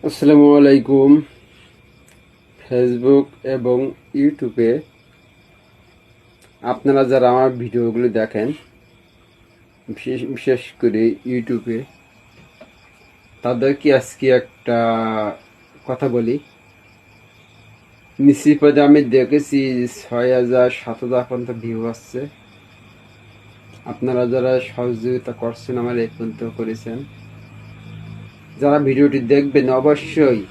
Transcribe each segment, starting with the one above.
আসসালামু আলাইকুম। ফেসবুক এবং ইউটিউবে আপনারা যারা আমার ভিডিওগুলো দেখেন, বিশেষ করে ইউটিউবে, তাদেরকে আজকে একটা কথা বলি। নিশ্চিতভাবে আমি দেখেছি 6,000 7,000 পর্যন্ত ভিউ আসছে। আপনারা যারা সহযোগিতা করছেন, আমার এই পর্যন্ত করেছেন, যারা ভিডিওটি দেখবেন অবশ্যই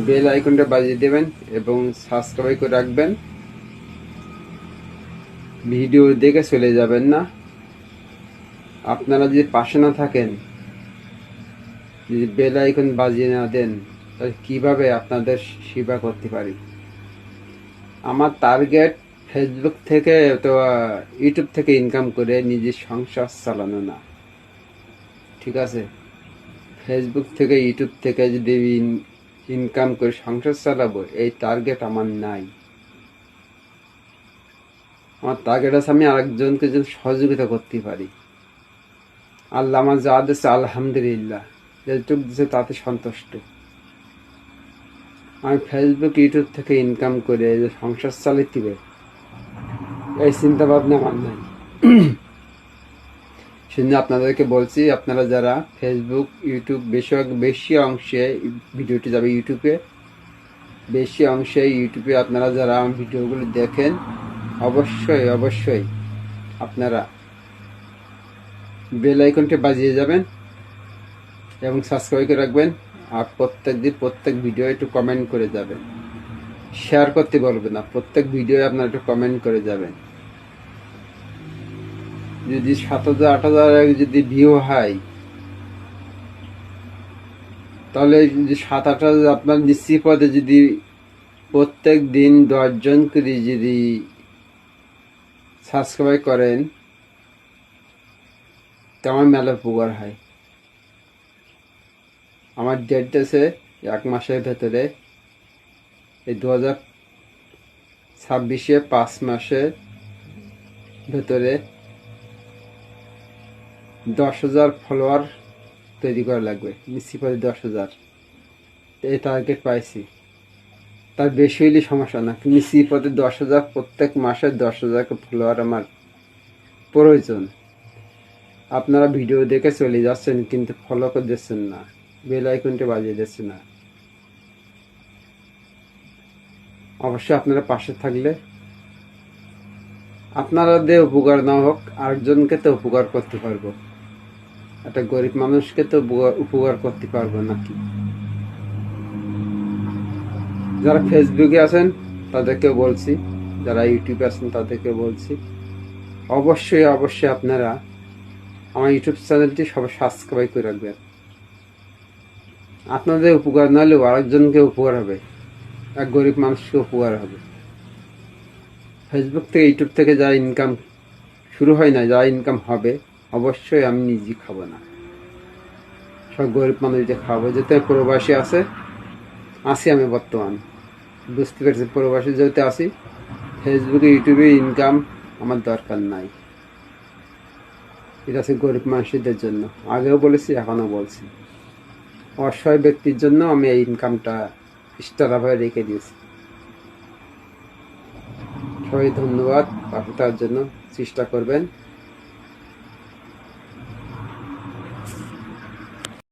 বেল আইকনটা বাজিয়ে দেবেন এবং সাবস্ক্রাইব করে রাখবেন। ভিডিও দেখে চলে যাবেন না। আপনারা যদি পাশে না থাকেন, যদি বেল আইকন বাজিয়ে না দেন, তাহলে কীভাবে আপনাদের সেবা করতে পারি? আমার টার্গেট ফেসবুক থেকে তো ইউটিউব থেকে ইনকাম করে নিজের সংসার চালানো না, ঠিক আছে? ফেসবুক থেকে ইউটিউব থেকে যদি ইনকাম করে সংসার চালাবো, এই টার্গেট আমার নাই। আমার টার্গেট আছে আমি আরেকজনকে যদি সহযোগিতা করতে পারি। আল্লাহ আমার যা দিচ্ছে আলহামদুলিল্লাহ, যেটুক দিচ্ছে তাতে সন্তুষ্ট। আমি ফেসবুক ইউটিউব থেকে ইনকাম করে যে সংসার চালাতে হবে, এই চিন্তা ভাবনা আমার নাই। সেজন্য আপনাদেরকে বলছি, আপনারা যারা ফেসবুক ইউটিউব বেশি অংশে ভিডিওটি যাবে ইউটিউবে, বেশি অংশে ইউটিউবে আপনারা যারা আমার ভিডিওগুলো দেখেন, অবশ্যই আপনারা বেল আইকনটি বাজিয়ে যাবেন এবং সাবস্ক্রাইব করে রাখবেন। আর প্রত্যেক ভিডিও একটু কমেন্ট করে যাবেন, শেয়ার করতে বলবেন না, প্রত্যেক ভিডিও আপনারা একটু কমেন্ট করে যাবেন। যদি 7,000 8,000 যদি ভিউ হয়, তাহলে যদি 7-8,000 আপনার নিশ্চিত পদে যদি প্রত্যেক দিন 10 জন করে যদি সাবস্ক্রাইব করেন, তেমন মেলা উপকার হয়। আমার ডেট আছে 1 মাসের ভেতরে, এই 2026-এ 5 মাসের ভেতরে 10,000 ফলোয়ার তৈরি করা লাগবে, নিশ্চিত 10,000। এই টার্গেট পাইছি, তার বেশি হইলে সমস্যা না, নিশ্চিত 10,000, প্রত্যেক মাসে 10,000 ফলোয়ার আমার প্রয়োজন। আপনারা ভিডিও দেখে চলে যাচ্ছেন কিন্তু ফলো করে দিচ্ছেন না, বেল আইকনটি বাজিয়ে দিচ্ছেন না। অবশ্যই আপনারা পাশে থাকলে আপনারা দিয়ে উপকার না হোক, আরেকজনকে তো উপকার করতে পারবো, একটা গরিব মানুষকে তো উপকার করতে পারবো নাকি? যারা ফেসবুকে আছেন তাদেরকে বলছি, যারা ইউটিউবে আছেন তাদেরকে বলছি, অবশ্যই আপনারা আমার ইউটিউব চ্যানেলটি সবাই সাবস্ক্রাইব করে রাখবেন। আপনাদের উপকার না হলেও আরেকজনকে উপকার হবে, এক গরিব মানুষকে উপকার হবে। ফেসবুক থেকে ইউটিউব থেকে যা ইনকাম শুরু হয় না, যা ইনকাম হবে, অবশ্যই আমি নিজে খাবো না, সব গরিব মানুষকে খাবো। যেতে প্রবাসী আছি আমি বর্তমান, বুঝতে পেরেছি প্রবাসী যেতে আসি, ফেসবুকে ইউটিউবে ইনকাম আমার দরকার নাই। এটা আছে গরিব মানুষদের জন্য, আগেও বলেছি এখনও বলছি। অসহায় ব্যক্তির জন্য আমি এই ইনকামটা এক্সট্রাভাবে রেখে দিয়েছি। সবাই ধন্যবাদ, পাশে থাকার জন্য চেষ্টা করবেন।